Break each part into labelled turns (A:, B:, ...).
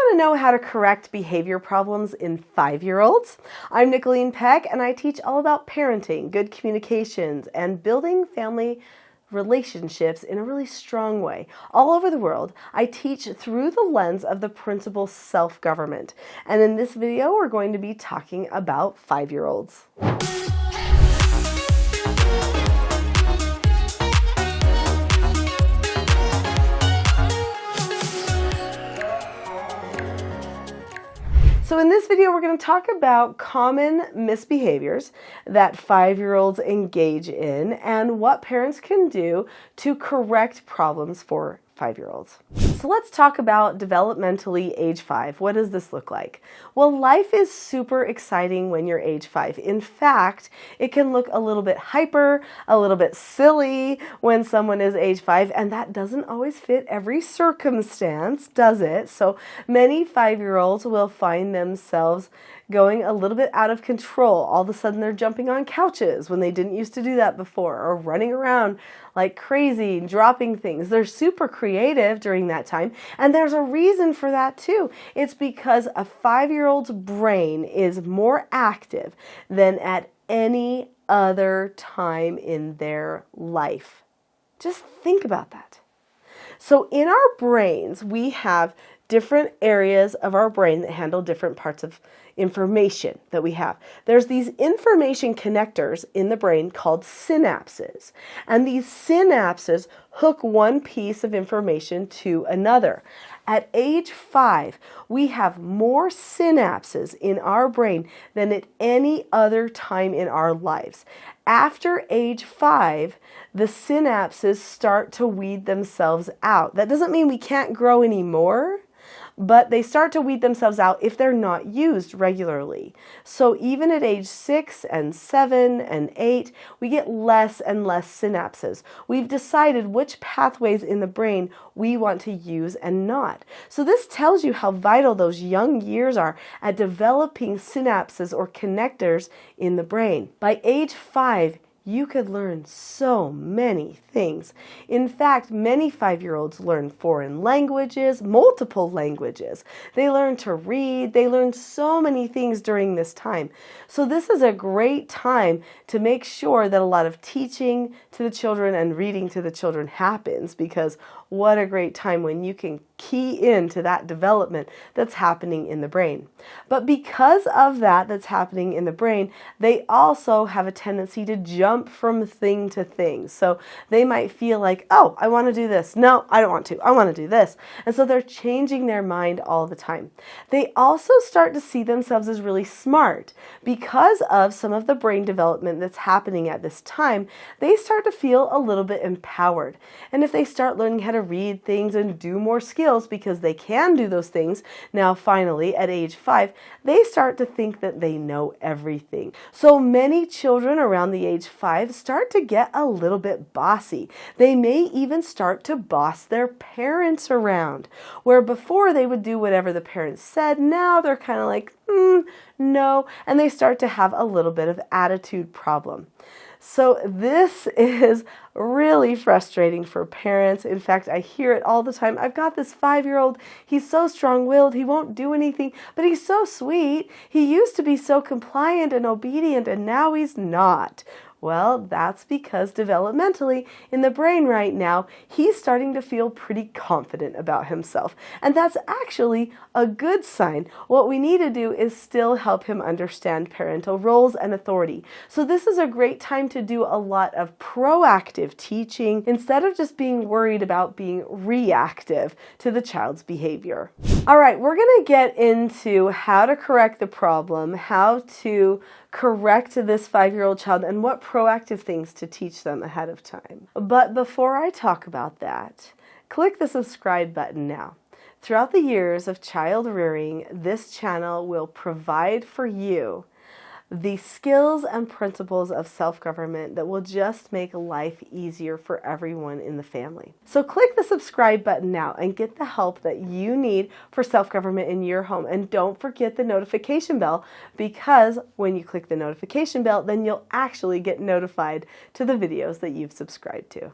A: want to know how to correct behavior problems in 5-year-olds? I'm Nicholeen Peck, and I teach all about parenting, good communications, and building family relationships in a really strong way. All over the world, I teach through the lens of the principle self-government. And in this video, we're going to be talking about 5-year-olds. So in this video, we're going to talk about common misbehaviors that 5-year-olds engage in and what parents can do to correct problems for 5-year-olds. So let's talk about developmentally age 5. What does this look like? Well, life is super exciting when you're age 5. In fact, it can look a little bit hyper, a little bit silly when someone is age 5, and that doesn't always fit every circumstance, does it? So many 5-year-olds will find themselves going a little bit out of control. All of a sudden they're jumping on couches when they didn't used to do that before, or running around like crazy, dropping things. They're super creative during that time, and there's a reason for that too. It's because a 5-year-old's brain is more active than at any other time in their life. Just think about that. So in our brains, we have different areas of our brain that handle different parts of information that we have. There's these information connectors in the brain called synapses. And these synapses hook one piece of information to another. At age 5, we have more synapses in our brain than at any other time in our lives. After age 5, the synapses start to weed themselves out. That doesn't mean we can't grow anymore, but they start to weed themselves out if they're not used regularly. So even at age 6 and 7 and 8, we get less and less synapses. We've decided which pathways in the brain we want to use and not. So this tells you how vital those young years are at developing synapses or connectors in the brain. By age 5, you could learn so many things. In fact, many 5-year-olds learn foreign languages, multiple languages. They learn to read. They learn so many things during this time. So this is a great time to make sure that a lot of teaching to the children and reading to the children happens, because what a great time when you can key into that development that's happening in the brain. But because of that's happening in the brain, they also have a tendency to jump from thing to thing. So they might feel like, oh, I want to do this. No, I don't want to. I want to do this. And so they're changing their mind all the time. They also start to see themselves as really smart. Because of some of the brain development that's happening at this time, they start to feel a little bit empowered. And if they start learning how to read things and do more skills because they can do those things, now finally at age 5, they start to think that they know everything. So many children around the age 5 start to get a little bit bossy. They may even start to boss their parents around, where before they would do whatever the parents said. Now they're kind of like, no, and they start to have a little bit of attitude problem. So this is really frustrating for parents. In fact, I hear it all the time. I've got this 5-year-old. He's so strong-willed. He won't do anything, but he's so sweet. He used to be so compliant and obedient, and now he's not. Well, that's because developmentally in the brain right now, he's starting to feel pretty confident about himself. And that's actually a good sign. What we need to do is still help him understand parental roles and authority. So this is a great time to do a lot of proactive teaching instead of just being worried about being reactive to the child's behavior. All right, we're going to get into how to correct the problem, how to correct this 5-year-old child, and what proactive things to teach them ahead of time. But before I talk about that, click the subscribe button now. Throughout the years of child rearing, this channel will provide for you the skills and principles of self-government that will just make life easier for everyone in the family. So click the subscribe button now and get the help that you need for self-government in your home. And don't forget the notification bell, because when you click the notification bell, then you'll actually get notified to the videos that you've subscribed to.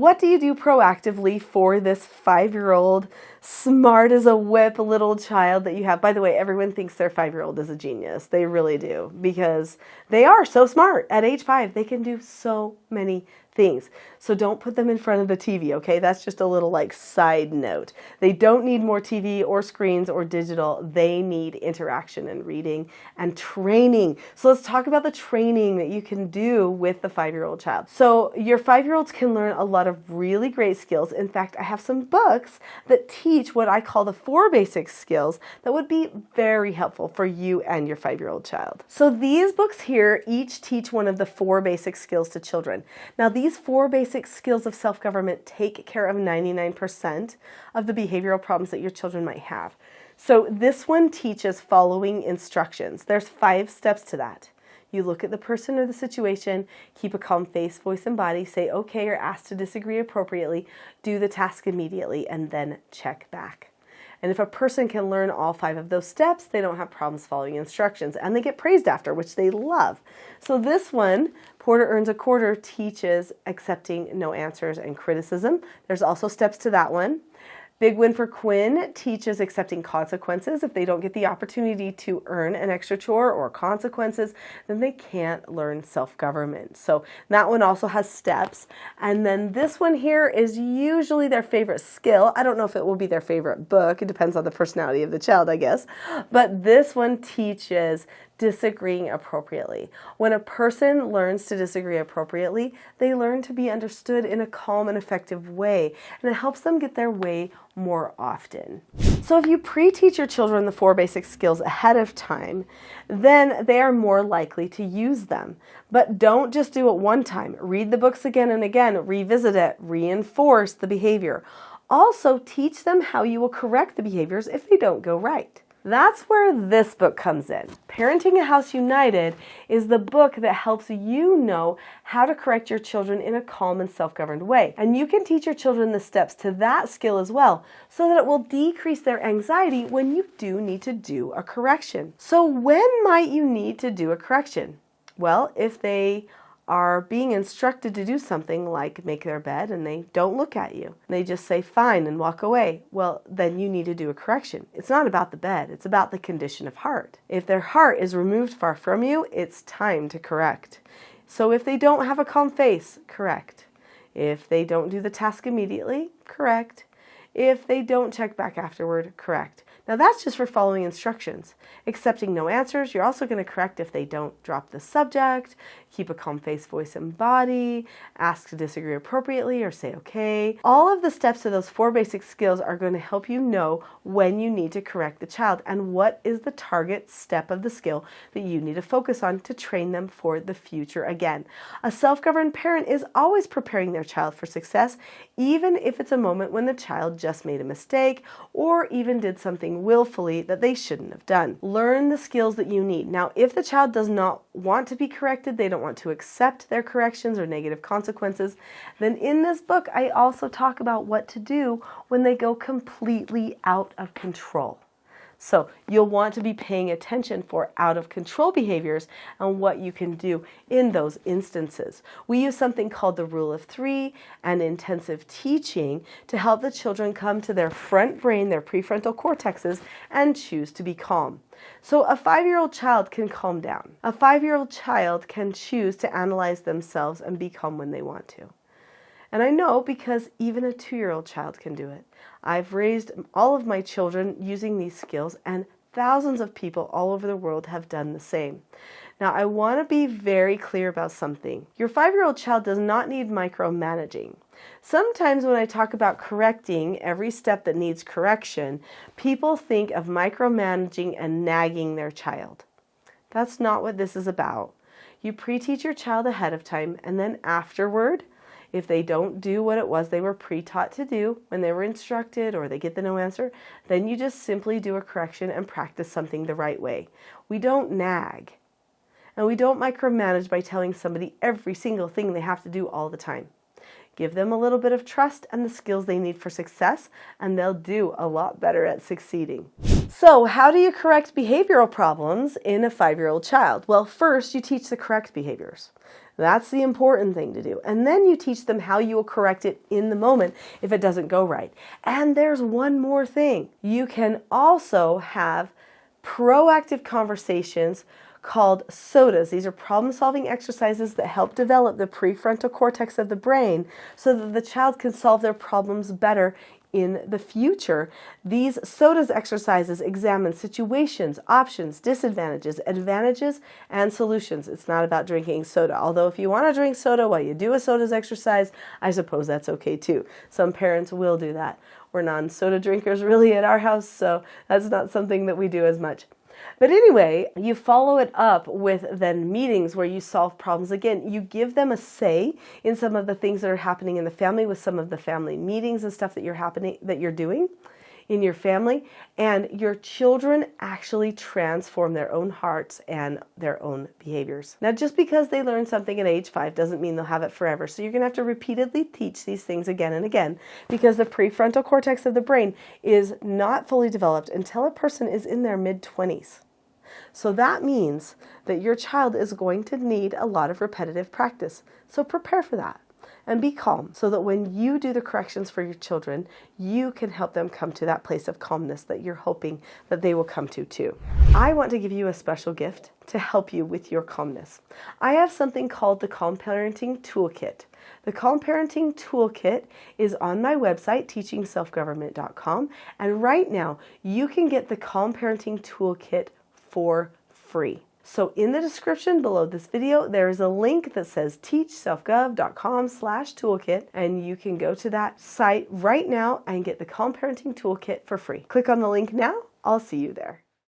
A: what do you do proactively for this 5-year-old, smart as a whip little child that you have? By the way, everyone thinks their 5-year-old is a genius. They really do, because they are so smart. At age 5, they can do so many things. So don't put them in front of the TV, okay? That's just a little side note. They don't need more TV or screens or digital. They need interaction and reading and training. So let's talk about the training that you can do with the 5-year-old child. So your 5-year-olds can learn a lot of really great skills. In fact, I have some books that teach what I call the 4 basic skills that would be very helpful for you and your 5-year-old child. So these books here each teach one of the 4 basic skills to children. Now, these 4 basic skills of self-government take care of 99% of the behavioral problems that your children might have. So this one teaches following instructions. There's 5 steps to that. You look at the person or the situation, keep a calm face, voice, and body, say okay or ask to disagree appropriately, do the task immediately, and then check back. And if a person can learn all 5 of those steps, they don't have problems following instructions, and they get praised after, which they love. So this one, Porter Earns a Quarter, teaches accepting no answers and criticism. There's also steps to that one. Big Win for Quinn teaches accepting consequences. If they don't get the opportunity to earn an extra chore or consequences, then they can't learn self-government. So that one also has steps. And then this one here is usually their favorite skill. I don't know if it will be their favorite book. It depends on the personality of the child, I guess. But this one teaches disagreeing appropriately. When a person learns to disagree appropriately, they learn to be understood in a calm and effective way, and it helps them get their way more often. So if you pre-teach your children the 4 basic skills ahead of time, then they are more likely to use them. But don't just do it one time. Read the books again and again, revisit it, reinforce the behavior. Also, teach them how you will correct the behaviors if they don't go right. That's where this book comes in. Parenting a House United is the book that helps you know how to correct your children in a calm and self-governed way. And you can teach your children the steps to that skill as well, so that it will decrease their anxiety when you do need to do a correction. So when might you need to do a correction? Well, if they are being instructed to do something like make their bed and they don't look at you. They just say fine and walk away. Well, then you need to do a correction. It's not about the bed. It's about the condition of heart. If their heart is removed far from you, it's time to correct. So if they don't have a calm face, correct. If they don't do the task immediately, correct. If they don't check back afterward, correct. Now that's just for following instructions. Accepting no answers, you're also going to correct if they don't drop the subject, keep a calm face, voice, and body, ask to disagree appropriately, or say okay. All of the steps to those 4 basic skills are going to help you know when you need to correct the child and what is the target step of the skill that you need to focus on to train them for the future again. A self-governed parent is always preparing their child for success, even if it's a moment when the child just made a mistake or even did something willfully that they shouldn't have done. Learn the skills that you need. Now, if the child does not want to be corrected, they don't want to accept their corrections or negative consequences, then in this book, I also talk about what to do when they go completely out of control. So you'll want to be paying attention for out of control behaviors and what you can do in those instances. We use something called the Rule of 3 and intensive teaching to help the children come to their front brain, their prefrontal cortexes, and choose to be calm. So a 5-year-old child can calm down. A 5-year-old child can choose to analyze themselves and be calm when they want to. And I know because even a 2-year-old child can do it. I've raised all of my children using these skills, and thousands of people all over the world have done the same. Now, I want to be very clear about something. Your 5-year-old child does not need micromanaging. Sometimes when I talk about correcting every step that needs correction, people think of micromanaging and nagging their child. That's not what this is about. You pre-teach your child ahead of time, and then afterward, if they don't do what it was they were pre-taught to do when they were instructed, or they get the no answer, then you just simply do a correction and practice something the right way. We don't nag. And we don't micromanage by telling somebody every single thing they have to do all the time. Give them a little bit of trust and the skills they need for success, and they'll do a lot better at succeeding. So how do you correct behavioral problems in a 5-year-old child? Well, first you teach the correct behaviors. That's the important thing to do. And then you teach them how you will correct it in the moment if it doesn't go right. And there's one more thing. You can also have proactive conversations called SOTAs. These are problem-solving exercises that help develop the prefrontal cortex of the brain so that the child can solve their problems better in the future. These SOTAs exercises examine situations, options, disadvantages, advantages, and solutions. It's not about drinking soda, although if you want to drink soda while you do a SOTAs exercise, I suppose that's okay too. Some parents will do that. We're non-soda drinkers really at our house, so that's not something that we do as much. But anyway, you follow it up with then meetings where you solve problems. Again, you give them a say in some of the things that are happening in the family with some of the family meetings and stuff that you're doing in your family, and your children actually transform their own hearts and their own behaviors. Now, just because they learn something at age 5 doesn't mean they'll have it forever. So you're going to have to repeatedly teach these things again and again, because the prefrontal cortex of the brain is not fully developed until a person is in their mid-20s. So that means that your child is going to need a lot of repetitive practice. So prepare for that. And be calm so that when you do the corrections for your children, you can help them come to that place of calmness that you're hoping that they will come to too. I want to give you a special gift to help you with your calmness. I have something called the Calm Parenting Toolkit. The Calm Parenting Toolkit is on my website, teachingselfgovernment.com, and right now you can get the Calm Parenting Toolkit for free. So in the description below this video, there is a link that says teachselfgov.com/toolkit, and you can go to that site right now and get the Calm Parenting Toolkit for free. Click on the link now. I'll see you there.